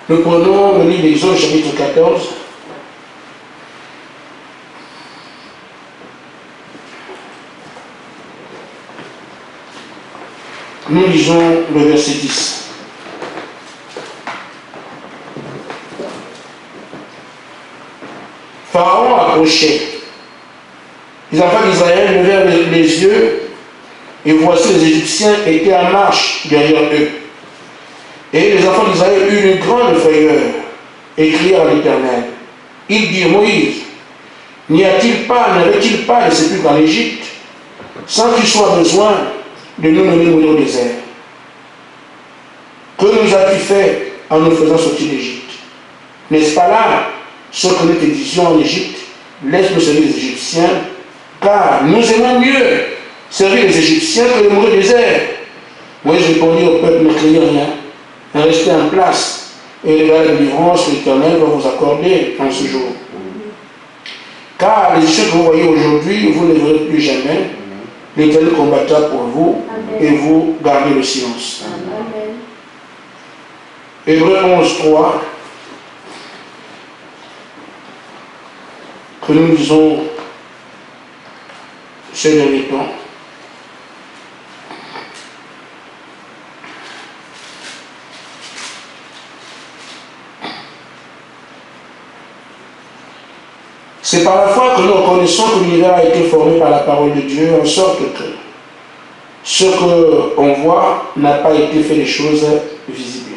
Nous prenons le livre d'Exode chapitre 14. Nous lisons le verset 10. Pharaon approchait. Les enfants d'Israël levèrent les yeux et voici les Égyptiens étaient en marche derrière eux. Et les enfants d'Israël eurent une grande frayeur et crièrent à l'Éternel. Ils dirent, Moïse, n'avait-il pas de sépulcre en Égypte, sans qu'il soit besoin de nous mener mourir au désert? Que nous as-tu fait en nous faisant sortir d'Égypte? N'est-ce pas là ce que nous te disions en Égypte? Laisse-nous servir les Égyptiens, car nous aimons mieux servir les Égyptiens que de mourir au désert. Moïse répondit au peuple, ne craignez rien, restez en place, et la délivrance que l'Éternel va vous accorder en ce jour. Car les Égyptiens que vous voyez aujourd'hui, vous ne les verrez plus jamais. L'Éternel combattra pour vous. Amen. Et vous gardez le silence. Amen. Hébreux 11, 3, que nous lisons ces derniers temps. C'est par la foi que nous reconnaissons que l'univers a été formé par la parole de Dieu, en sorte que ce qu'on voit n'a pas été fait des choses visibles.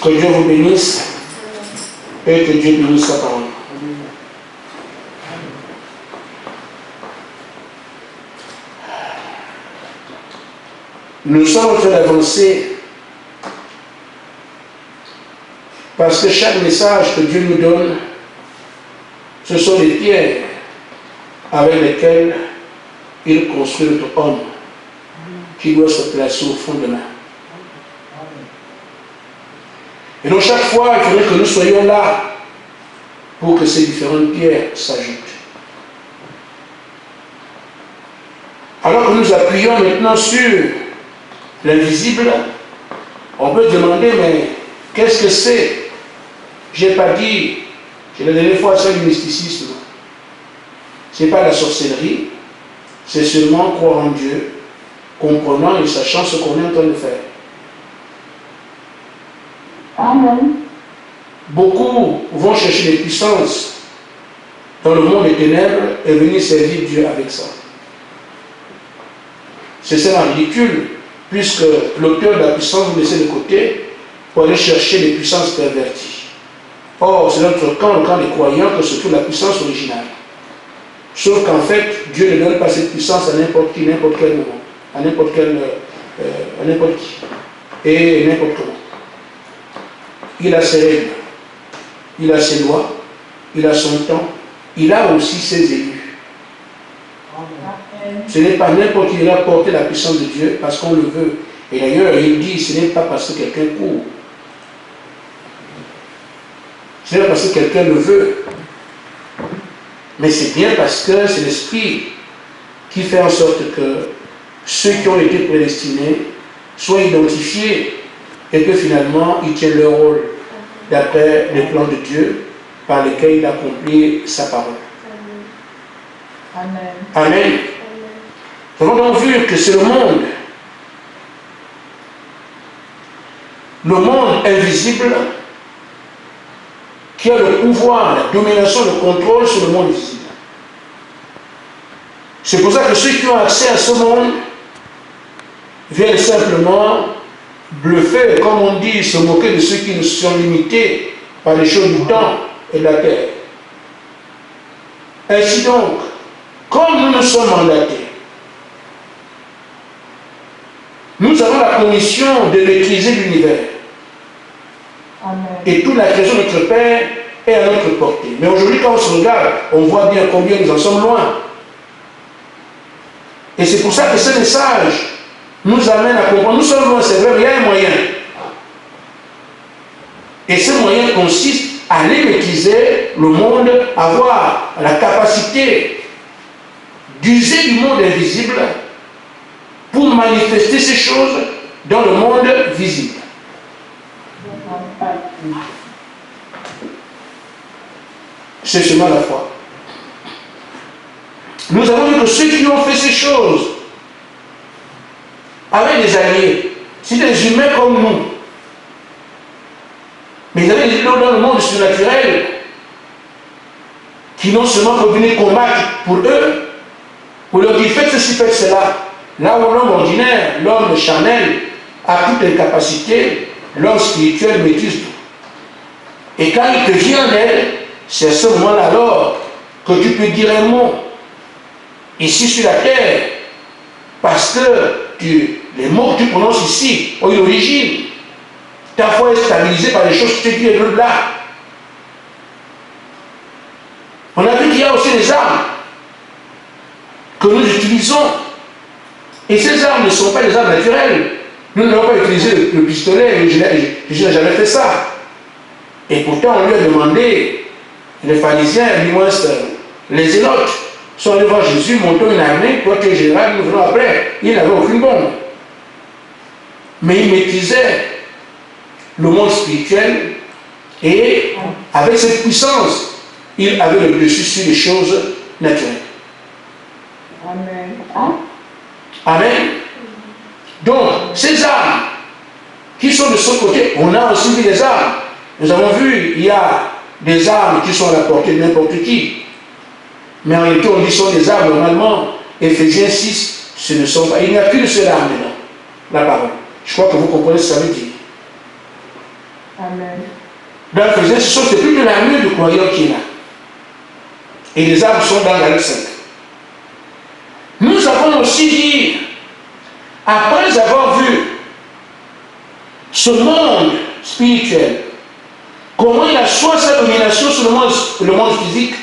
Que Dieu vous bénisse et que Dieu bénisse sa parole. Nous sommes en train d'avancer parce que chaque message que Dieu nous donne, ce sont des pierres avec lesquelles il construit notre homme qui doit se placer au fond de main. Et donc chaque fois, il faudrait que nous soyons là pour que ces différentes pierres s'ajoutent. Alors que nous appuyons maintenant sur l'invisible, on peut se demander, mais qu'est-ce que c'est? Je n'ai pas dit, la dernière fois, c'est le mysticisme. Ce n'est pas la sorcellerie, c'est seulement croire en Dieu, comprenant et sachant ce qu'on est en train de faire. Amen. Beaucoup vont chercher des puissances dans le monde des ténèbres et venir servir Dieu avec ça. C'est ça ridicule, puisque l'auteur de la puissance vous laissez de côté pour aller chercher des puissances perverties. Or, c'est notre camp, le camp des croyants, que se trouve la puissance originale. Sauf qu'en fait, Dieu ne donne pas cette puissance à n'importe qui, n'importe quel moment, à n'importe qui, et n'importe comment. Il a ses règles, il a ses lois, il a son temps, il a aussi ses élus. Ce n'est pas n'importe qui va porter la puissance de Dieu parce qu'on le veut. Et d'ailleurs, il dit, ce n'est pas parce que quelqu'un court. Ce n'est pas parce que quelqu'un le veut. Mais c'est bien parce que c'est l'Esprit qui fait en sorte que ceux qui ont été prédestinés soient identifiés et que finalement ils tiennent leur rôle d'après les plans de Dieu par lesquels il accomplit sa parole. Amen. Amen. Nous avons donc vu que c'est le monde invisible, qui a le pouvoir, la domination, le contrôle sur le monde visible. C'est pour ça que ceux qui ont accès à ce monde viennent simplement bluffer, comme on dit, se moquer de ceux qui ne sont limités par les choses du temps et de la terre. Ainsi donc, comme nous sommes mandatés, nous avons la commission de maîtriser l'univers. Et toute la création de notre Père est à notre portée. Mais aujourd'hui, quand on se regarde, on voit bien combien nous en sommes loin. Et c'est pour ça que ce message nous amène à comprendre. Nous sommes loin, c'est vrai, mais il y a un moyen. Et ce moyen consiste à aller maîtriser le monde, avoir la capacité d'user du monde invisible pour manifester ces choses dans le monde visible. C'est seulement la foi. Nous avons vu que ceux qui ont fait ces choses avaient des alliés. C'est des humains comme nous. Mais ils avaient des gens dans le monde surnaturel qui non seulement peuvent venir combattre pour eux, pour leur dire faites ceci, faites cela. Là où l'homme ordinaire, l'homme charnel, a toutes les capacités, l'homme spirituel maîtrise tout. Et quand il te vient en aide, c'est à ce moment-là alors que tu peux dire un mot ici sur la terre, parce que les mots que tu prononces ici ont une origine. Ta foi est stabilisée par les choses que tu dis de là. On a vu qu'il y a aussi des armes que nous utilisons. Et ces armes ne sont pas des armes naturelles. Nous n'avons pas utilisé le pistolet, je n'ai jamais fait ça. Et pourtant, on lui a demandé, les pharisiens, du moins les zélotes, sont allés voir Jésus, montons une armée, toi tu es général, nous venons après. Il n'avait aucune bombe. Mais il maîtrisait le monde spirituel et avec cette puissance, il avait le dessus sur les choses naturelles. Amen. Amen. Donc, ces armes qui sont de son côté, on a aussi vu des armes. Nous avons vu, il y a des armes qui sont à la portée de n'importe qui. Mais en réalité, on dit que ce sont des armes normalement. Éphésiens 6, ce ne sont pas. Il n'y a qu'une seule arme dedans, la parole. Je crois que vous comprenez ce que ça veut dire. Amen. Dans Éphésiens, c'est plus de l'armure du croyant qui est là. Et les armes sont dans la 5. Nous avons aussi dit, après avoir vu ce monde spirituel, comment il a soit sa domination sur le monde physique,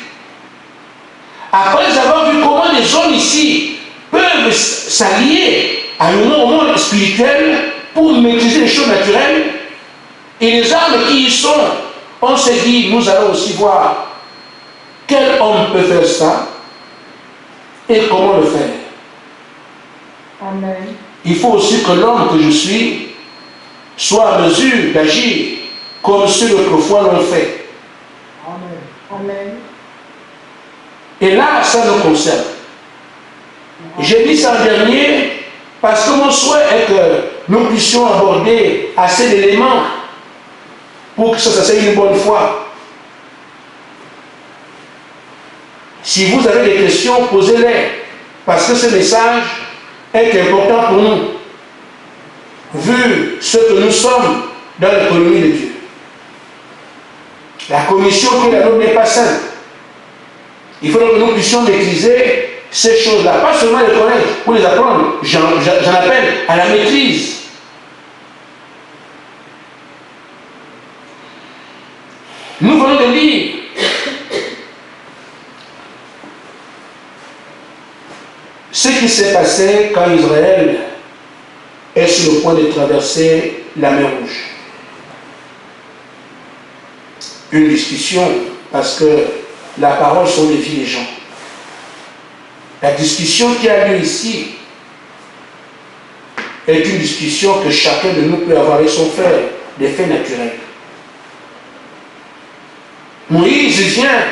après avoir vu comment les hommes ici peuvent s'allier au monde spirituel pour maîtriser les choses naturelles, et les armes qui y sont, on s'est dit, nous allons aussi voir quel homme peut faire ça et comment le faire. Amen. Il faut aussi que l'homme que je suis soit à mesure d'agir comme ceux d'autrefois l'ont fait. Amen. Amen. Et là, ça nous concerne. J'ai dit ça en dernier parce que mon souhait est que nous puissions aborder assez d'éléments pour que ça soit une bonne fois. Si vous avez des questions, posez-les. Parce que ce message est important pour nous, vu ce que nous sommes dans l'économie de Dieu. La commission qui est la nôtre n'est pas simple. Il faut que nous puissions maîtriser ces choses-là. Pas seulement les connaître, pour les apprendre. J'en appelle à la maîtrise. Nous venons de lire ce qui s'est passé quand Israël est sur le point de traverser la mer Rouge. Une discussion, parce que la parole sont les vies des gens. La discussion qui a lieu ici est une discussion que chacun de nous peut avoir avec son frère, des faits naturels. Moïse vient,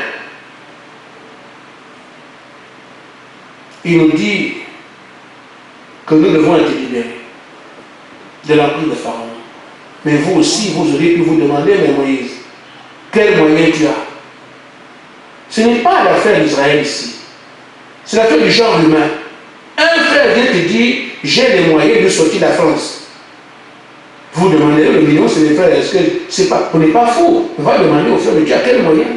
il nous dit que nous devons être libérés de l'emprise de Pharaon. Mais vous aussi, vous auriez pu vous demander, mais Moïse, quel moyen tu as? Ce n'est pas l'affaire d'Israël ici. C'est l'affaire du genre humain. Un frère vient te dire, j'ai les moyens de sortir de la France. Vous demandez le million, c'est les frères, est-ce que c'est pas, on n'est pas fou. On va demander au frère, mais tu as quel moyen?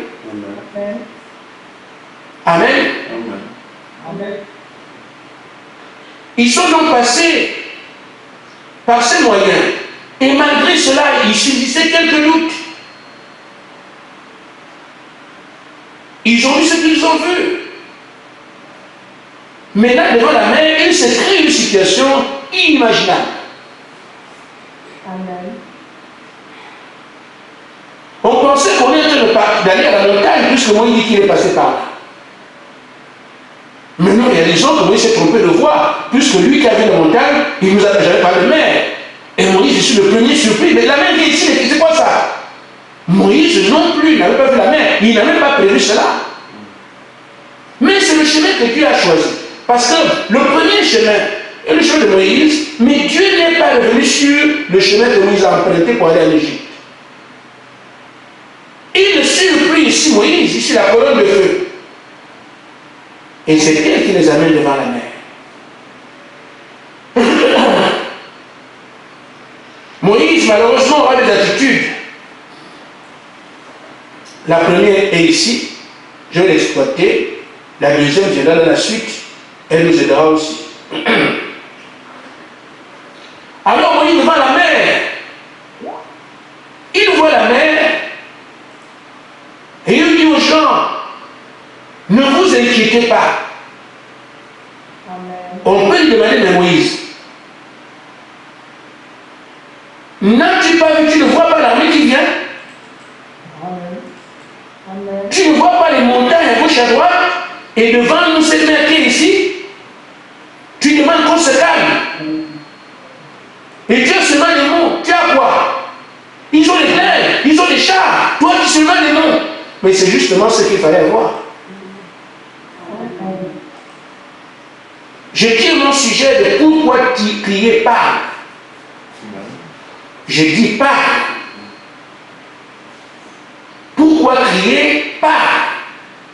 Amen. Amen. Amen. Amen. Ils sont donc passés par ces moyens. Et malgré cela, il subsistait quelques doutes. Ils ont vu ce qu'ils ont vu. Mais là, devant la mer, il s'est créé une situation inimaginable. Amen. On pensait qu'on était d'aller à la montagne, puisque moi, il dit qu'il est passé par là. Maintenant, il y a des gens que Moïse s'est trompé de voie, puisque lui qui avait la montagne, il nous avait jamais parlé de mer. Et Moïse, je suis le premier surpris. Mais la mer vient ici, mais c'est quoi ça? Moïse non plus, il n'avait pas vu la mer. Il n'a même pas prévu cela. Mais c'est le chemin que Dieu a choisi. Parce que le premier chemin est le chemin de Moïse, mais Dieu n'est pas revenu sur le chemin que Moïse a emprunté pour aller en Égypte. Il surprit ici Moïse, ici la colonne de feu. Et c'est elle qui les amène devant la mer. Moïse, malheureusement, aura des attitudes. La première est ici. Je vais l'exploiter. La deuxième viendra dans la suite. Elle nous aidera aussi. Alors Moïse devant la mer. Il voit la mer. Et il dit aux gens, ne vous inquiétez pas. Amen. On peut lui demander, mais Moïse, n'as-tu pas vu, tu ne vois pas l'armée qui vient? Amen. Amen. Tu ne vois pas les montagnes à gauche à droite? Et devant nous, cette mer qui est ici? Tu demandes qu'on se calme. Et Dieu se met les mots. Tu as quoi? Ils ont les plaines, ils ont les chars. Toi, tu se mets les mots. Mais c'est justement ce qu'il fallait avoir. Je tire mon sujet de pourquoi crier parle. Je dis parle. Pourquoi crier parle?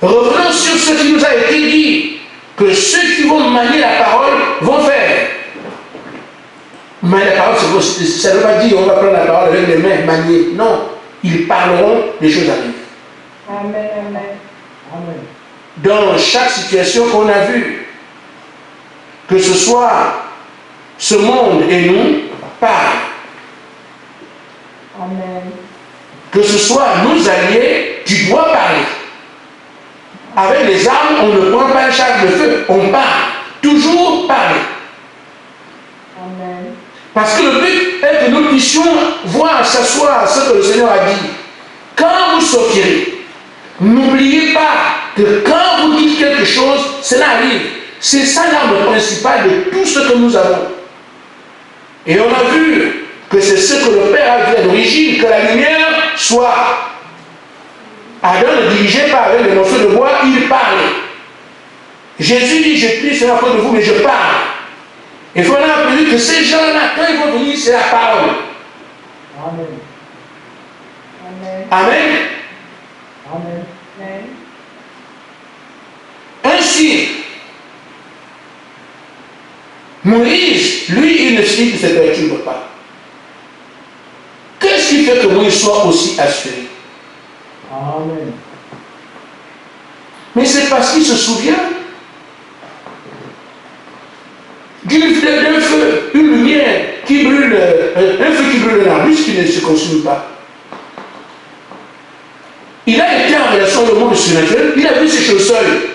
Revenons sur ce qui nous a été dit, que ceux qui vont manier la parole vont faire. Manier la parole, ça ne veut pas dire on va prendre la parole avec les mains, manier. Non, ils parleront, les choses arrivent. Amen. Amen. Amen. Dans chaque situation qu'on a vue, que ce soit ce monde et nous, parle. Amen. Que ce soit nos alliés, tu dois parler. Avec les armes, on ne prend pas le char de feu, on parle. Toujours parler. Amen. Parce que le but est que nous puissions voir, s'asseoir ce que le Seigneur a dit. Quand vous sortirez, n'oubliez pas que quand vous dites quelque chose, cela arrive. C'est ça l'arme principale de tout ce que nous avons. Et on a vu que c'est ce que le Père a dit à l'origine, que la lumière soit. Adam ne dirigeait pas avec les morceaux de bois, il parlait. Jésus dit, je prie Seigneur auprès de vous, mais je parle. Il faut rappeler que ces gens-là, quand ils vont venir, c'est la parole. Amen. Amen. Amen. Amen. Amen. Ainsi, Moïse, lui, il ne se perturbe pas. Qu'est-ce qui fait que Moïse soit aussi assuré? Amen. Mais c'est parce qu'il se souvient d'un feu, une lumière qui brûle, un feu qui brûle un arbuste qui ne se consume pas. Il a été en relation avec le monde surnaturel, il a vu ces choses seules.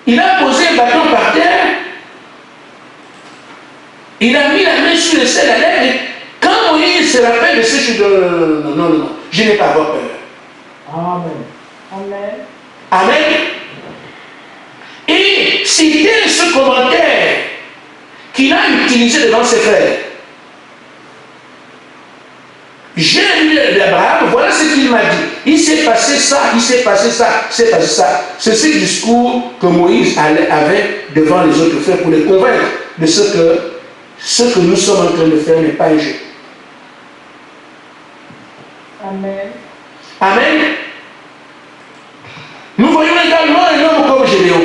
Il a posé un bâton par terre, il a mis la main sur le sel à lèvres, et quand Moïse se rappelle de ces choses, non, je n'ai pas à avoir peur. Amen. Amen. Amen. Et c'était ce commentaire qu'il a utilisé devant ses frères. J'ai lu d'Abraham, voilà ce qu'il m'a dit. Il s'est passé ça, il s'est passé ça, il s'est passé ça. C'est ce discours que Moïse avait devant les autres frères pour les convaincre de ce que nous sommes en train de faire n'est pas un jeu. Amen. Amen. Nous voyons également un homme comme Gédéon.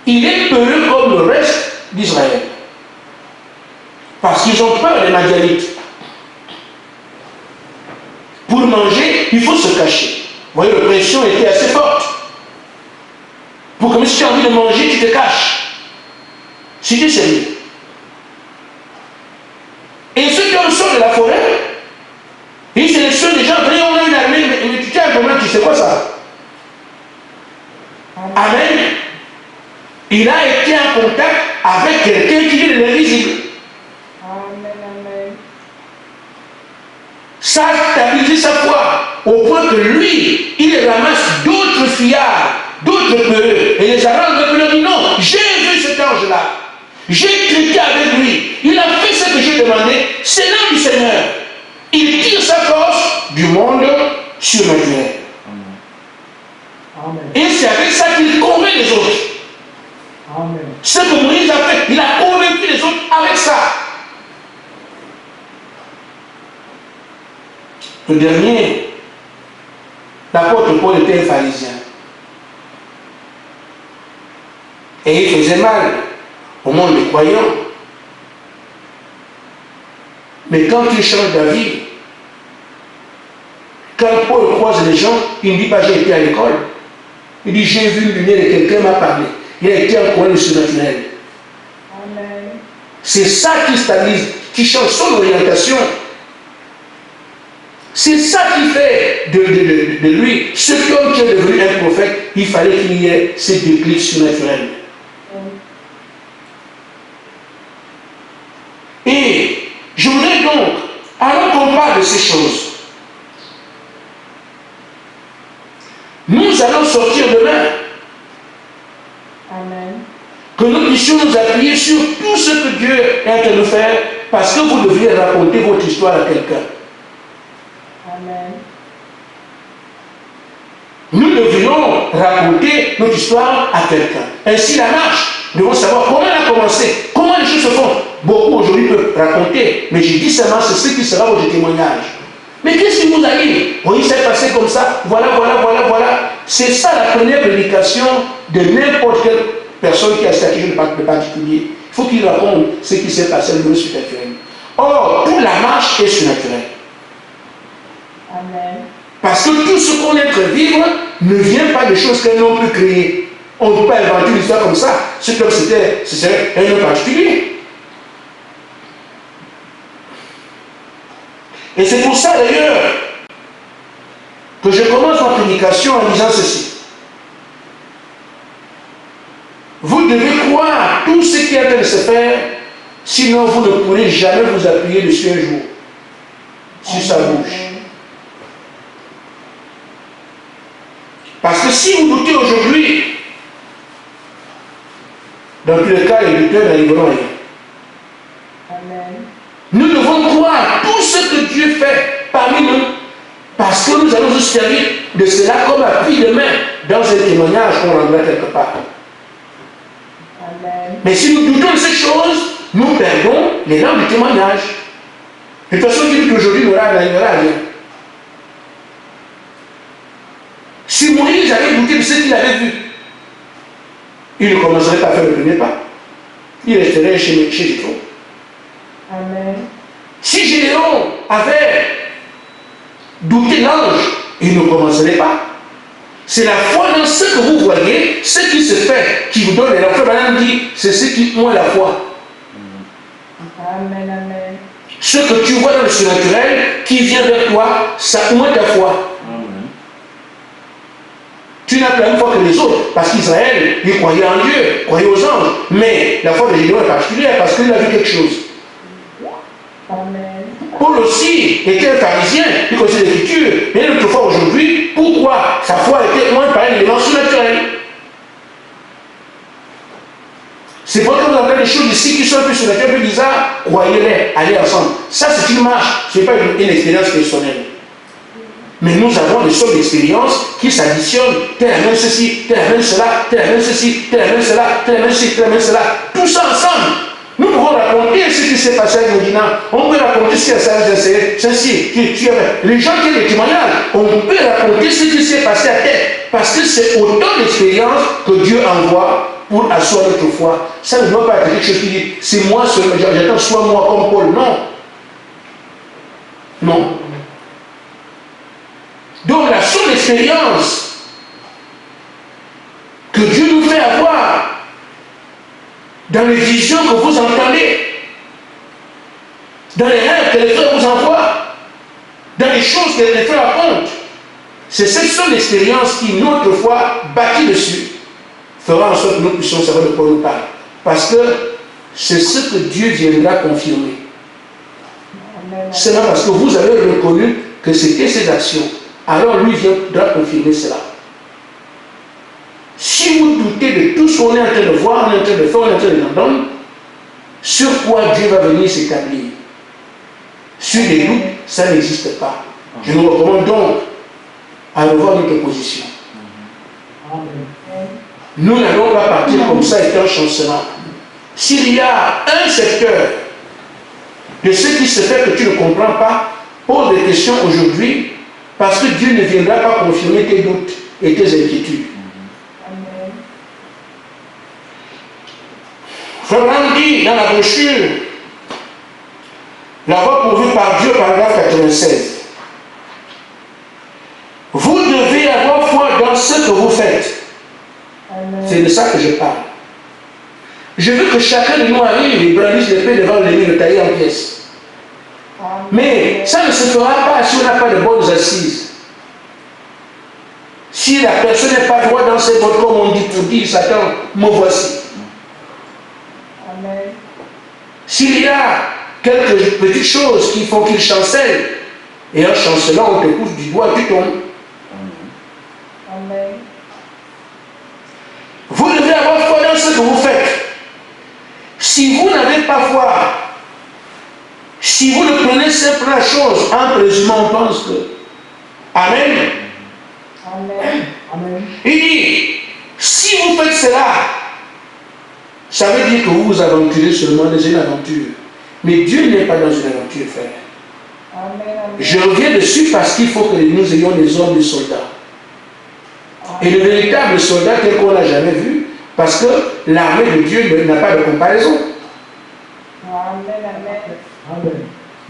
Il est peureux comme le reste d'Israël. Parce qu'ils ont peur des Madianites. Pour manger, il faut se cacher. Vous voyez, la pression était assez forte. Pour que si tu as envie de manger, tu te caches. Si tu es sérieux. Et ceux qui sortent de la forêt, ils sélectionnent des gens, on a une armée, mais tu tiens comment, tu sais quoi ça? Amen. Il a été en contact avec quelqu'un qui est de l'invisible. Amen. Amen. Ça a stabilisé sa foi. au point que lui, il ramasse d'autres fillards, d'autres peureux, et les arrange et leur dit non, j'ai vu cet ange-là, j'ai traité avec lui, il a fait ce que j'ai demandé, c'est l'ange du Seigneur. Il tire sa force du monde surnaturel. Amen. Et c'est avec ça qu'il convainc les autres. Amen. Ce que Moïse a fait, il a convaincu les autres avec ça. Le dernier, l'apôtre Paul était un pharisien. Et il faisait mal au monde des croyants. Mais quand il change d'avis, quand Paul croise les gens, il ne dit pas j'ai été à l'école. Il dit j'ai vu une lumière et quelqu'un m'a parlé. Il a été en courant le surnaturel. Amen. C'est ça qui stabilise, qui change son orientation. C'est ça qui fait de lui, ce qui est devenu un prophète, il fallait qu'il y ait ces déclics surnaturels. Et je voudrais donc, alors qu'on parle de ces choses, nous allons sortir demain. Amen. Que nous puissions nous appuyer sur tout ce que Dieu est en train de faire, parce que vous devriez raconter votre histoire à quelqu'un. Amen. Nous devrions raconter notre histoire à quelqu'un. Ainsi la marche, nous devons savoir comment elle a commencé, comment les choses se font. Beaucoup aujourd'hui peuvent raconter, mais je dis seulement c'est ce qui sera votre témoignage. Mais qu'est-ce qui vous arrive? Oui, il s'est passé comme ça, voilà. C'est ça la première prédication de n'importe quelle personne qui a cette quelque chose de particulier. Il faut qu'il raconte ce qui s'est passé au niveau surnaturel. Or, toute la marche est surnaturelle. Amen. Parce que tout ce qu'on est en train de vivre ne vient pas de choses qu'un homme peut créer. On ne peut pas inventer une histoire comme ça. C'est comme si c'était un homme particulier. Et c'est pour ça d'ailleurs que je commence ma prédication en disant ceci. Vous devez croire tout ce qui est en train de se faire, sinon vous ne pourrez jamais vous appuyer dessus un jour, sur sa bouche. Parce que si vous doutez aujourd'hui, dans tous les cas, les douteurs n'arriveront à rien. Amen. Nous devons croire tout ce que Dieu fait parmi nous, parce que nous allons nous servir de cela comme appui de main dans un témoignage qu'on rendra quelque part. Amen. Mais si nous doutons de ces choses, nous perdons l'élan du témoignage. Et personne qui dit qu'aujourd'hui n'aura rien. Si Moïse avait douté de ce qu'il avait vu, il ne commencerait pas à faire le premier pas. Il resterait chez Jétro. Amen. Si Gédéon avait douté l'ange, il ne commencerait pas. C'est la foi dans ce que vous voyez, ce qui se fait, qui vous donne. Et la foi, madame dit, c'est ce qui moins la foi. Amen. Amen. Ce que tu vois dans le surnaturel, qui vient vers toi, ça moins ta foi. Tu n'as pas la même foi que les autres, parce qu'Israël, il croyait en Dieu, croyait aux anges. Mais la foi de Gédéon est particulière, parce qu'il a vu quelque chose. Amen. Paul aussi était un pharisien, il connaissait l'Écriture. Mais notre foi aujourd'hui, pourquoi sa foi était moins par un élément surnaturel? C'est pourquoi vous avez des choses ici qui sont un peu surnaturelles, un peu bizarres, croyez-les, allez ensemble. Ça, c'est une marche, ce n'est pas une expérience personnelle. Mais nous avons des sortes d'expériences qui s'additionnent. Tel amène ceci, tel amène cela, tel amène ceci, tel amène cela, tel amène ceci, tel amène cela. Tout ça ensemble. Nous pouvons raconter ce qui s'est passé avec Medina. On peut raconter ce qui s'est passé ceci. Les gens qui ont des témoignages, on peut raconter ce qui s'est passé à tête. Parce que c'est autant d'expériences que Dieu envoie pour asseoir notre foi. Ça ne doit pas être quelque chose qui dit, c'est moi seul, j'attends soit moi comme Paul. Non. Non. Donc la seule expérience que Dieu nous fait avoir dans les visions que vous entendez, dans les rêves que les frères vous envoient, dans les choses que les frères racontent, c'est cette seule expérience qui, notre foi, bâtie dessus, fera en sorte que nous puissions savoir de quoi nous parle. Parce que c'est ce que Dieu viendra confirmer. Seulement parce que vous avez reconnu que c'était ces actions alors lui viendra confirmer cela. Si vous doutez de tout ce qu'on est en train de voir, on est en train de faire, on est en train d'entendre, sur quoi Dieu va venir s'établir? Sur les doutes, ça n'existe pas. Je nous recommande donc à revoir notre position. Nous n'allons pas partir comme ça et un chancement. S'il y a un secteur de ce qui se fait que tu ne comprends pas, pose des questions aujourd'hui, parce que Dieu ne viendra pas confirmer tes doutes et tes inquiétudes. Frère Branham dit dans la brochure, la voie pourvue par Dieu, paragraphe 96. Vous devez avoir foi dans ce que vous faites. C'est de ça que je parle. Je veux que chacun de nous arrive et brandisse l'épée devant l'ennemi, le tailler en pièces. Mais ça ne se fera pas si on n'a pas de bonnes assises. Si la personne n'est pas droite dans ses bottes, comme on dit pour dire, Satan, me voici. S'il y a quelques petites choses qui font qu'il chancelle, et en chancelant, on te pousse du doigt, tu tombes. Amen. Vous devez avoir foi dans ce que vous faites. Si vous n'avez pas foi, si vous ne prenez simplement la chose en présumant, on pense que. Amen. Amen. Amen. Il dit, si vous faites cela, ça veut dire que vous vous aventurez seulement dans une aventure. Mais Dieu n'est pas dans une aventure, frère. Amen. Amen. Je reviens dessus parce qu'il faut que nous ayons des hommes de soldats. Et le véritable soldat tel qu'on n'a jamais vu, parce que l'armée de Dieu n'a pas de comparaison. Amen. Amen.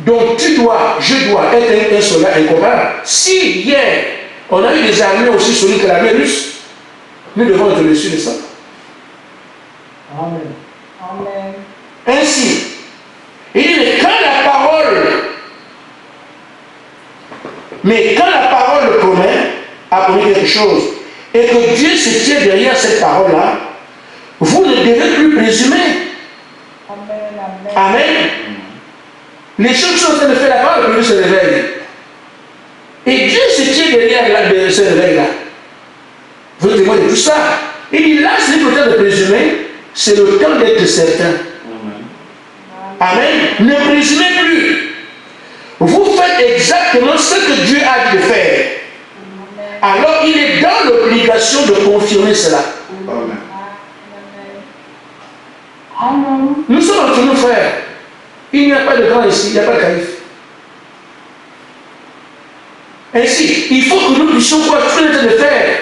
Donc je dois être un soldat incomparable. Si hier, on a eu des armées aussi solides que l'armée russe, nous devons être dessus de ça. Amen. Amen. Ainsi, il dit, mais quand la parole promet, a promis quelque chose, et que Dieu se tient derrière cette parole-là, vous ne devez plus présumer. Amen. Amen. Amen. Les choses sont en train de faire la parole, Dieu se réveille. Et Dieu se tient derrière ce réveil-là. Vous témoignez de tout ça. Il dit là, c'est le temps de présumer, c'est le temps d'être certain. Amen. Ne présumez plus. Vous faites exactement ce que Dieu a dit de faire. Alors il est dans l'obligation de confirmer cela. Amen. Amen. Nous sommes entre nous, frères. Il n'y a pas de grand ici, il n'y a pas de caïf. Ainsi, il faut que nous puissions voir tout ce qu'on est en train de faire.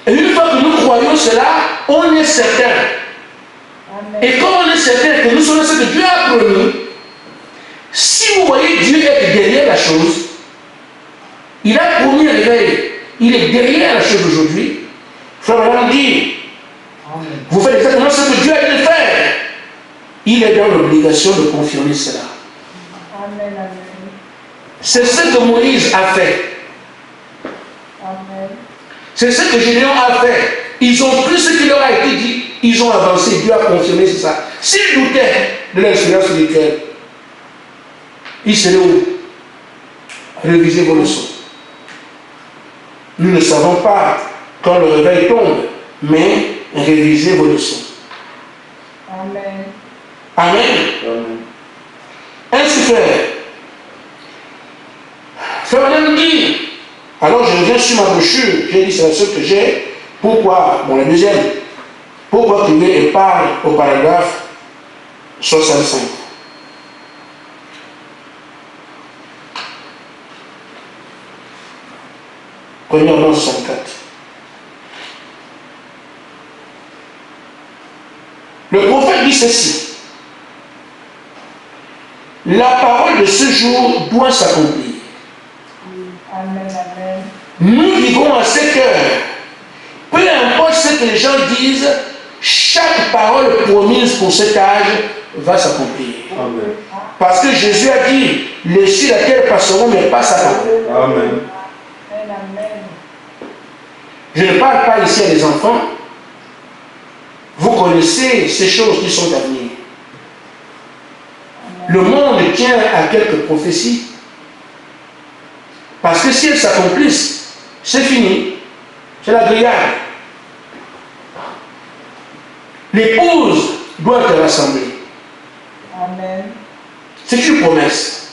Et une fois que nous croyons cela, on est certain. Amen. Et comme on est certain que nous sommes ce que Dieu a promis, si vous voyez Dieu être derrière la chose, il a promis un réveil, il est derrière la chose aujourd'hui. Frère Branham dit, vous faites exactement ce que Dieu a dit de faire. Il est dans l'obligation de confirmer cela. Amen. Amen. C'est ce que Moïse a fait. Amen. C'est ce que Gédéon a fait. Ils ont pris ce qui leur a été dit, ils ont avancé, Dieu a confirmé, c'est ça. S'ils doutaient de l'expérience spirituelle, ils seraient où? Révisez vos leçons. Nous ne savons pas quand le réveil tombe, mais révisez vos leçons. Amen. Amen. Ainsi, frère Madame dit, alors je reviens sur ma brochure, j'ai dit c'est la seule que j'ai, pourquoi, bon la deuxième, pourquoi prier et parle au paragraphe 65. Premièrement 64. Le prophète dit ceci. La parole de ce jour doit s'accomplir. Amen. Amen. Nous vivons à cette heure. Peu importe ce que les gens disent, chaque parole promise pour cet âge va s'accomplir. Amen. Parce que Jésus a dit, les cieux et la terre passeront, mais pas sa parole. Amen. Amen. Je ne parle pas ici à des enfants. Vous connaissez ces choses qui sont à venir. Le monde tient à quelques prophéties. Parce que si elles s'accomplissent, c'est fini. C'est la grillade. L'épouse doit être rassemblée. Amen. C'est une promesse.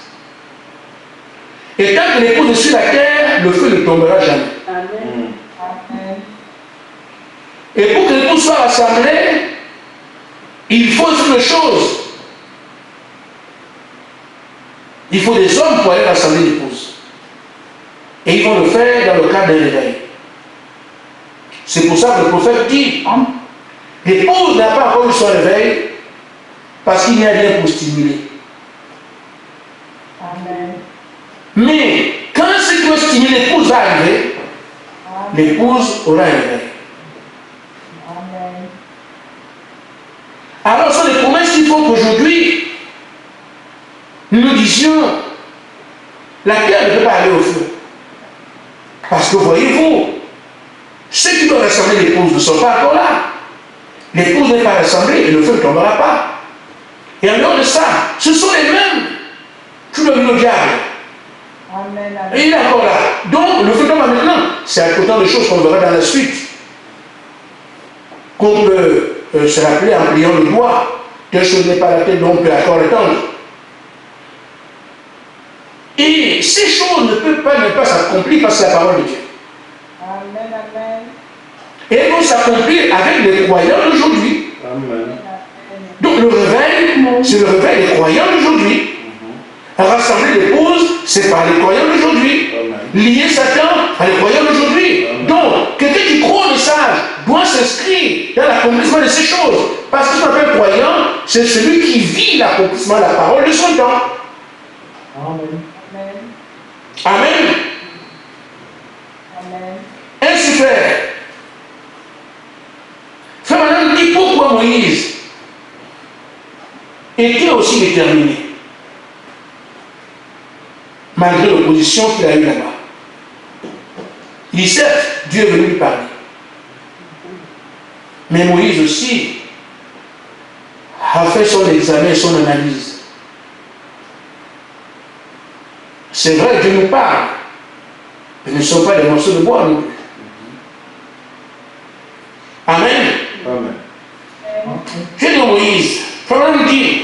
Et tant que l'épouse est sur la terre, le feu ne tombera jamais. Amen. Amen. Et pour que l'épouse soit rassemblée, il faut une chose. Il faut des hommes pour aller rassembler l'épouse. Et ils vont le faire dans le cadre d'un réveil. C'est pour ça que le prophète dit, l'épouse n'a pas encore eu son réveil parce qu'il n'y a rien pour stimuler. Amen. Mais quand ce qui doit stimuler l'épouse va arriver, l'épouse aura un réveil. Amen. Alors ce sont les promesses qu'il faut qu'aujourd'hui nous disions, la terre ne peut pas aller au feu. Parce que voyez-vous, ceux qui doivent rassembler l'épouse ne sont pas encore là. L'épouse n'est pas rassemblée et le feu ne tombera pas. Et en dehors de ça, ce sont les mêmes qui doivent venir au diable. Amen. Et il est encore là. Donc le feu tombe maintenant. C'est autant de choses qu'on verra dans la suite. Qu'on peut se rappeler en pliant le doigt. Telle chose n'est pas la tête dont on peut encore attendre. Et ces choses ne peuvent pas s'accomplir parce que c'est la parole de Dieu. Amen. Amen. Et elles vont s'accomplir avec les croyants d'aujourd'hui. Amen. Donc le réveil, c'est le réveil des croyants d'aujourd'hui. Rassembler l'épouse, c'est par les croyants d'aujourd'hui. Lier Satan par les croyants d'aujourd'hui. Donc, quelqu'un qui croit au message doit s'inscrire dans l'accomplissement de ces choses. Parce que ce qu'on appelle croyant, c'est celui qui vit l'accomplissement de la parole de son temps. Amen. Amen. Amen. Ainsi fait. Frère Madame dit pourquoi Moïse était aussi déterminé. Malgré l'opposition qu'il a eue là-bas. Il dit certes, Dieu est venu lui parler. Mais Moïse aussi a fait son examen, son analyse. C'est vrai, Dieu nous parle. Mais ne sont pas des morceaux de bois non plus. Amen. Amen. Dieu de Moïse, Frère dit,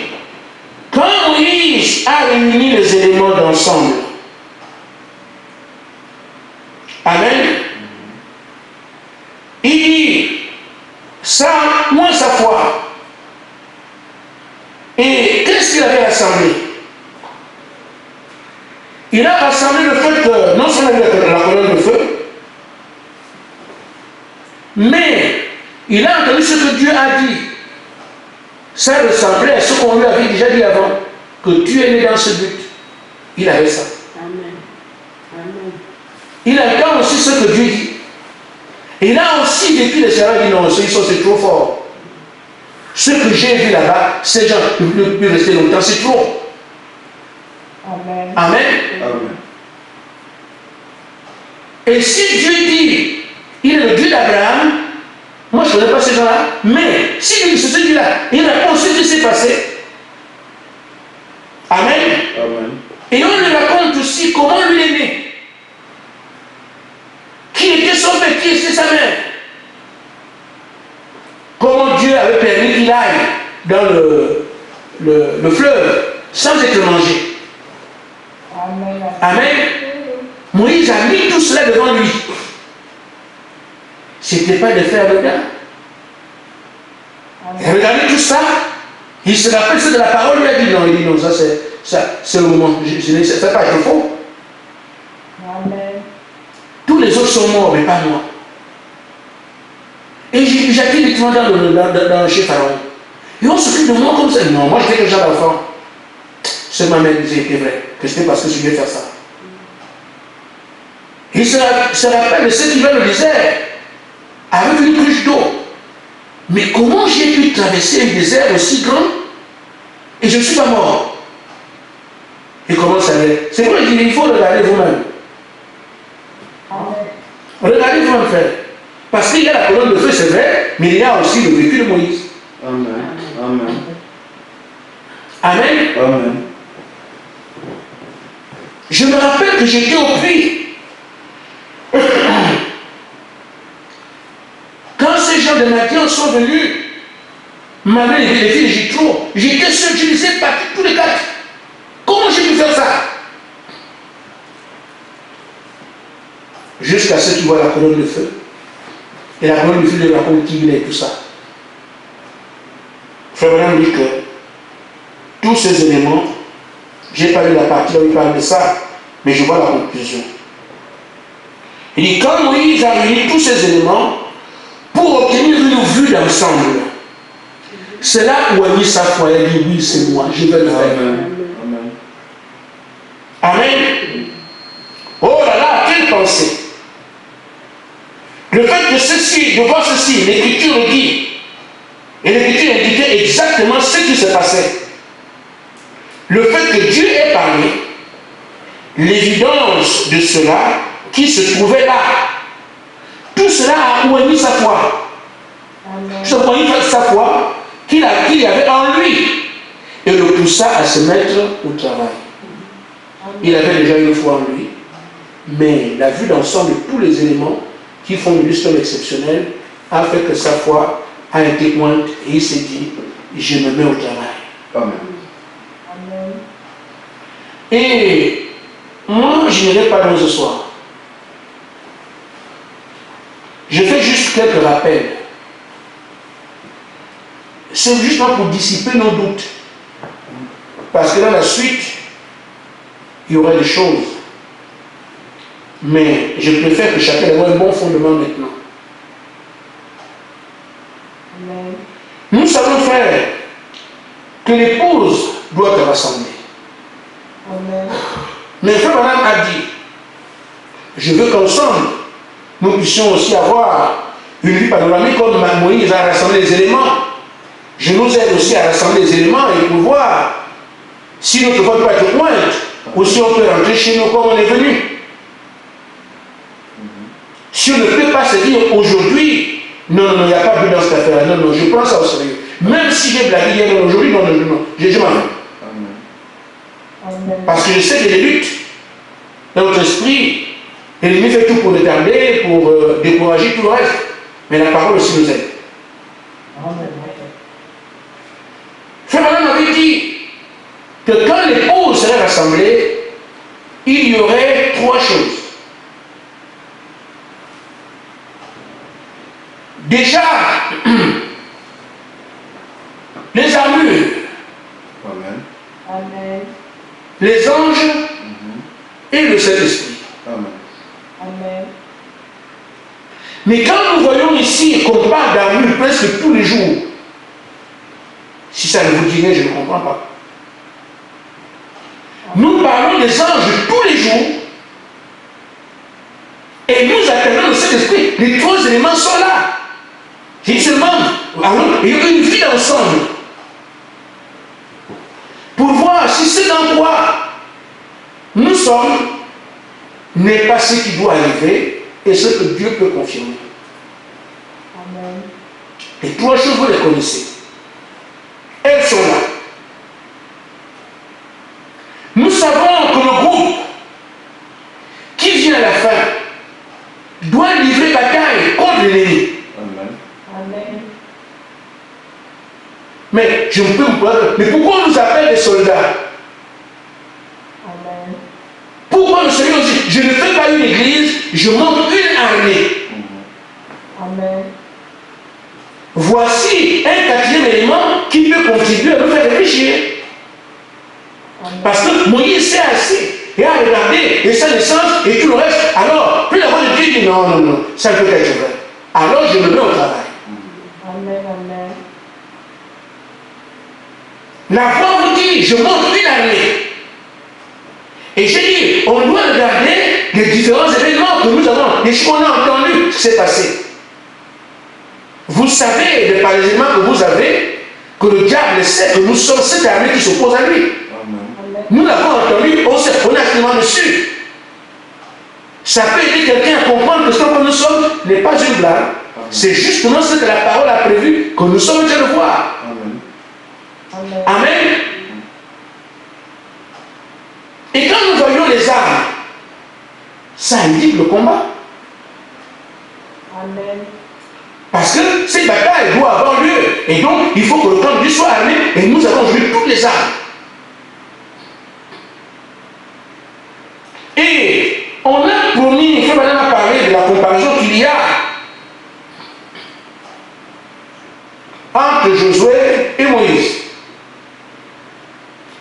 quand Moïse a réuni les éléments d'ensemble, amen, il dit, ça, moins sa foi. Et qu'est-ce qu'il avait rassemblé? Il a rassemblé le fait que, non seulement la colonne de feu, mais il a entendu ce que Dieu a dit. Ça ressemblait à ce qu'on lui avait déjà dit avant, que Dieu est né dans ce but. Il avait ça. Amen. Amen. Il entend aussi ce que Dieu dit. Et il a aussi vécu les erreurs, il dit non, c'est trop fort. Ce que j'ai vu là-bas, ces gens ne peuvent plus rester longtemps, c'est trop. Amen. Amen. Amen. Et si Dieu dit, il est le Dieu d'Abraham, moi je ne connais pas ces gens-là, mais si lui, c'est ce Dieu-là, il raconte ce qui s'est passé. Amen. Amen. Et on lui raconte aussi comment lui est né. Qui était son père, qui était sa mère. Comment Dieu avait permis qu'il aille dans le fleuve sans être mangé. Amen. Amen. Moïse a mis tout cela devant lui. C'était pas de faire le gars. Et regardez tout ça. Il se rappelle ce de la parole, lui a dit non. Il dit non, ça c'est le moment. Ça ne fait pas être faux. Amen. Tous les autres sont morts, mais pas moi. Et j'habite directement dans chez Pharaon. Et on s'occupe de moi comme ça. Non, moi j'étais déjà d'enfant. Ce que ma mère disait était vrai. Que c'était parce que je voulais faire ça. Il se rappelle de ceux qui veulent le désert avec une cruche d'eau. Mais comment j'ai pu traverser un désert aussi grand et je ne suis pas mort? Et comment ça allait? C'est vrai qu'il faut regarder vous-même. Regardez vous-même faire. Parce qu'il y a la colonne de feu, c'est vrai, mais il y a aussi le vécu de Moïse. Amen. Amen. Amen. Amen. Je me rappelle que j'étais au puits. Quand ces gens de Madian sont venus, m'amener les filles de Jitro, j'étais seul, je les ai battus tous les quatre. Comment j'ai pu faire ça? Jusqu'à ce qu'ils voient la colonne de feu. Et la colonne de feu leur raconte qui il est et tout ça. Frère Branham dit que tous ces éléments, j'ai pas lu la partie où il parle de ça, mais je vois la conclusion. Il dit, quand Moïse a réuni tous ces éléments pour obtenir une vue d'ensemble, c'est là où a mis sa foi. Elle dit, oui, c'est moi, je vais le faire. Amen. Amen. Oh là là, quelle pensée. Le fait de ceci, de voir ceci, l'écriture le dit. Et l'écriture indiquait exactement ce qui se passait. Le fait que Dieu ait parlé, l'évidence de cela qui se trouvait là, tout cela a oigné sa foi. Ça a oigné sa foi qu'il y avait en lui et le poussa à se mettre au travail. Il avait déjà une foi en lui, mais la vue d'ensemble de tous les éléments qui font de lui cet homme exceptionnel a fait que sa foi a été ointe et il s'est dit, je me mets au travail. Amen. Et moi, je n'irai pas loin ce soir. Je fais juste quelques rappels. C'est justement pour dissiper nos doutes. Parce que dans la suite, il y aurait des choses. Mais je préfère que chacun ait un bon fondement maintenant. Amen. Nous savons faire que l'épouse doit te rassembler. Amen. Mais Frère Branham a dit, je veux qu'ensemble, nous puissions aussi avoir une vie panoramique comme Moïse a rassemblé les éléments. Je nous aide aussi à rassembler les éléments et pour voir si notre voix doit être pointe ou si on peut rentrer chez nous comme on est venu. Si on ne peut pas se dire aujourd'hui, non, il n'y a pas de but dans cette affaire, non, je prends ça au sérieux. Même si j'ai blagué hier, non, aujourd'hui, non, je m'en vais. Parce que je sais qu'il y a des luttes dans notre esprit. Et l'ennemi fait tout pour retarder, pour décourager tout le reste. Mais la parole aussi nous aide. Frère Branham avait dit que quand l'épouse serait rassemblée, il y aurait trois choses. Déjà, les armures, Amen. Amen. les anges et le Saint-Esprit. Amen. Amen. Mais quand nous voyons ici qu'on parle d'armure presque tous les jours, si ça ne vous dirait, je ne comprends pas. Nous parlons des anges tous les jours et nous attendons le Saint-Esprit. Les trois éléments sont là. J'ai seulement il y a une vie d'ensemble pour voir si ce dans quoi nous sommes n'est pas ce qui doit arriver et ce que Dieu peut confirmer. Amen. Les trois choses, vous les connaissez. Elles sont là. Nous savons que le groupe qui vient à la fin doit livrer bataille contre l'ennemi. Amen. Amen. Mais je peux me poser, mais pourquoi on nous appelle des soldats? Amen. Pourquoi le Seigneur dit, je ne fais pas une église, je monte une armée. Amen. Voici un quatrième élément qui peut contribuer à nous faire réfléchir. Amen. Parce que Moïse s'est assis et a regardé et sa naissance et tout le reste. Alors, puis la voix de Dieu dit non, ça ne peut être vrai. Alors je me mets au travail. Amen. Amen. La voix vous dit, je monte une armée. Et j'ai dit, on doit regarder les différents événements que nous avons, et ce qu'on a entendu, ce qui s'est passé. Vous savez, par les éléments que vous avez, que le diable sait que nous sommes cette armée qui s'oppose à lui. Amen. Nous l'avons entendu, on s'est pris actuellement dessus. Ça peut aider quelqu'un à comprendre que ce que nous sommes n'est pas une blague. C'est justement ce que la parole a prévu, que nous sommes en train de voir. Amen. Amen. Amen. Et quand nous voyons les armes, ça indique le combat. Amen. Parce que cette bataille doit avoir lieu. Et donc, il faut que le camp de Dieu soit armé. Et nous avons joué toutes les armes. Et on a promis, Frère Branham a parlé de la comparaison qu'il y a entre Josué et Moïse.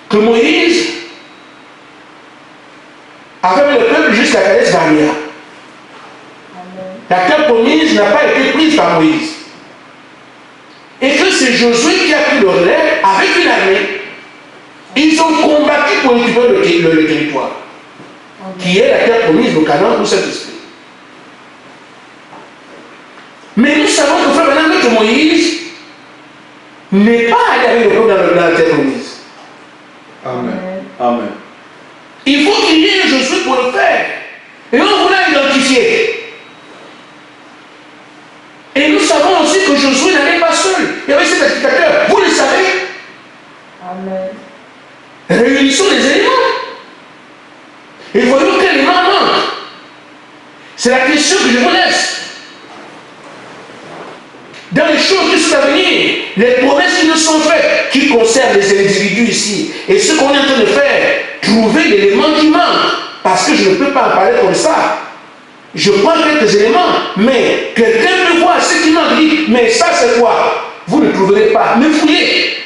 Que Moïse avait le peuple jusqu'à Cades Barnea. La terre promise n'a pas été prise par Moïse. Et que c'est Josué qui a pris le relais avec une armée. Ils ont combattu pour récupérer le territoire, qui est la terre promise, le Canaan ou Saint-Esprit. Mais nous savons que Frère Branham, que Moïse n'est pas allé avec le peuple dans la terre promise. Amen. Amen. Il faut qu'il y ait un Josué pour le faire. Et on vous l'a identifié. Et nous savons aussi que Josué n'allait pas seul. Il y avait cet agitateur. Vous le savez. Amen. Réunissons les éléments. Et voyons quel élément manque. C'est la question que je vous laisse. Dans les choses qui sont à venir, les promesses qui nous sont faites, qui concernent les individus ici, et ce qu'on est en train de faire, trouver l'élément qui manque. Parce que je ne peux pas en parler comme ça. Je prends quelques éléments, mais quelqu'un peut voir ce qui manque, dit, mais ça c'est quoi? Vous ne trouverez pas. Mais fouillez.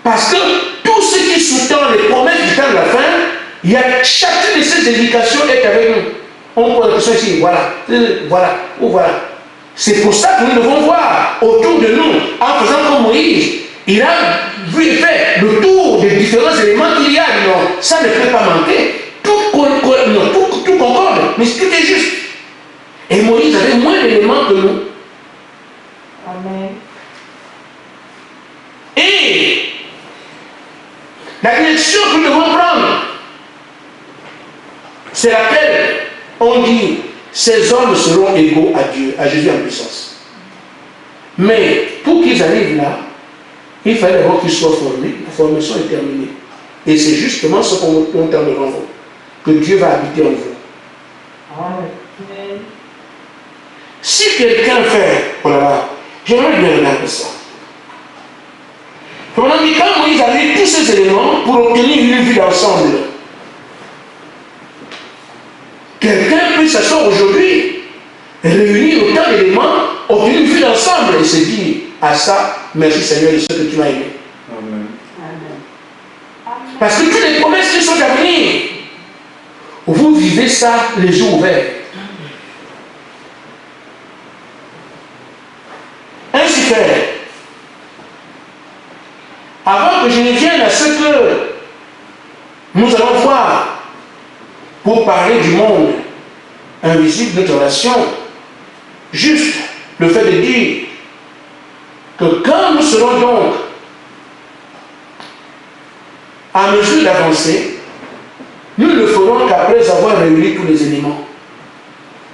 Parce que tout ce qui sous-tend les promesses du temps de la fin, il y a chacune de ces indications est avec nous. On pose la question ici, voilà, voilà, ou voilà. C'est pour ça que nous devons voir autour de nous, en faisant comme Moïse, il a vu et fait le tour des différents éléments qu'il y a. Non, ça ne peut pas manquer. Tout concorde, mais tout est juste. Et Moïse avait moins d'éléments que nous. Amen. Et la direction que nous devons prendre, c'est laquelle on dit ces hommes seront égaux à Dieu, à Jésus en puissance. Mais pour qu'ils arrivent là, il fallait d'abord qu'ils soient formés. La formation est terminée. Et c'est justement ce qu'on entend devant vous. Que Dieu va habiter en vous. Amen. Si quelqu'un fait, voilà, j'aimerais bien regarder ça. On a dit quand Moïse a mis tous ces éléments pour obtenir une vue d'ensemble. Quelqu'un peut s'asseoir aujourd'hui, réunir autant d'éléments, obtenir une vue d'ensemble et se dire à ça, merci Seigneur de ce que tu m'as aimé. Amen. Parce que toutes les promesses qui sont à venir, vous vivez ça les yeux ouverts. Ainsi fait, avant que je ne vienne à ce que nous allons voir pour parler du monde invisible de notre relation, juste le fait de dire que quand nous serons donc à mesure d'avancer, nous ne le ferons qu'après avoir réuni tous les éléments.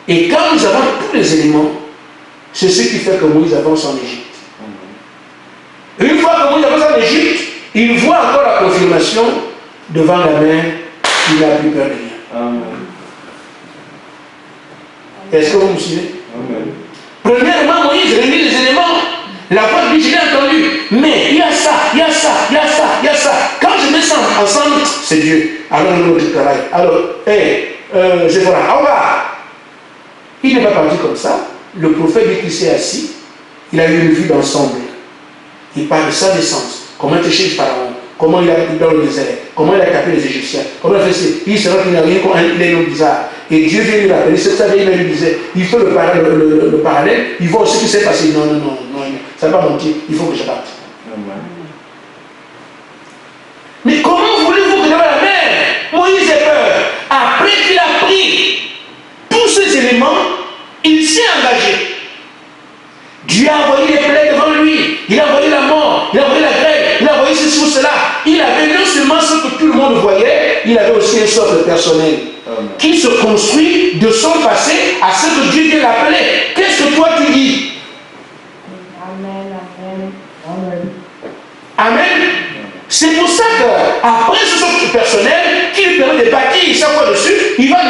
Et quand nous avons tous les éléments, c'est ce qui fait que Moïse avance en Égypte. Une fois que Moïse avance en Égypte, il voit encore la confirmation devant la mer, il n'a plus peur de rien. Amen. Est-ce que vous me suivez? Amen. Premièrement, Moïse réunit les éléments. La voix de lui, je l'ai entendu. Mais il y a ça, il y a ça, il y a ça, il y a ça. Quand je mets ça ensemble, c'est Dieu. Alors, nous travail. Alors, je vois là. Au revoir. Il n'est pas parti comme ça. Le prophète dit qu'il s'est assis. Il a eu une vue d'ensemble. Il parle de sa naissance. Comment il était chez le Pharaon. Comment il a été dans le désert. Comment il a tapé les Égyptiens. Comment il a fait ça. Il se rend qu'il n'a rien qu'on est non bizarre. Et Dieu vient lui rappeler. C'est ça, il lui disait. Il fait le parallèle. Il voit ce qui s'est passé. Non, non, non, non. Ça ne va pas mentir. Il faut que je parte. Amen. Mais comment voulez-vous que devant la mer, Moïse ait peur? Après qu'il a pris tous ces éléments, il s'est engagé. Dieu a envoyé les plaies devant lui. Il a envoyé la mort. Il a envoyé la grève. Il a envoyé ceci ou cela. Il avait non seulement ce que tout le monde voyait, il avait aussi un socle personnel. Amen. Qui se construit de son passé à ce que Dieu vient l'appeler. Qu'est-ce que toi tu dis? Amen. Amen. Amen. Amen. C'est pour ça qu'après personnelles qui lui permettent de bâtir sa foi dessus. Il voit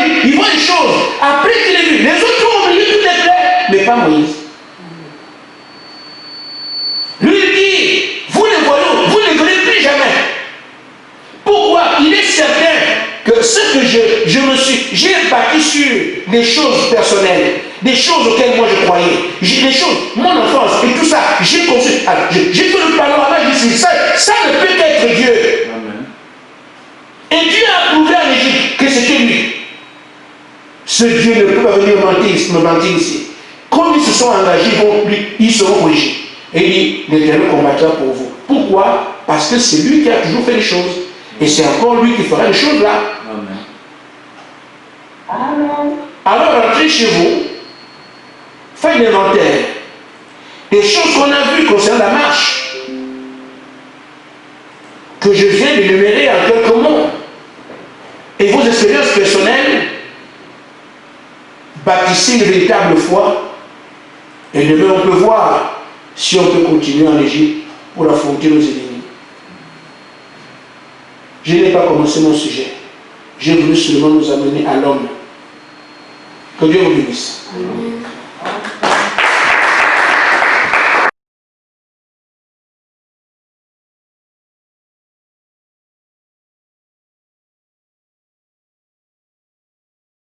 les choses. Après qu'il ait vu, les autres ont vu, tout est clair, mais pas Moïse. Lui dit, vous ne voyez plus jamais. Pourquoi? Il est certain que ce que j'ai bâti sur des choses personnelles, des choses auxquelles moi je croyais, des choses, mon enfance et tout ça, j'ai construit. J'ai fait le panorama, j'ai dit, ça ne peut être Dieu. Amen. Et Dieu a prouvé en Égypte que c'était lui. Ce Dieu ne peut pas venir me mentir ici. Comme ils se sont engagés, ils seront corrigés. Et il dit, l'Éternel combattra pour vous. Pourquoi? Parce que c'est lui qui a toujours fait les choses. Et c'est encore lui qui fera les choses là. Amen. Amen. Alors rentrez chez vous, faites l'inventaire des choses qu'on a vues concernant la marche, que je viens d'énumérer en quelques mots, et vos expériences personnelles, bâtissez une véritable foi, et demain on peut voir si on peut continuer en Égypte pour affronter nos ennemis. Je n'ai pas commencé mon sujet. J'ai voulu seulement nous amener à l'homme. Que Dieu vous bénisse.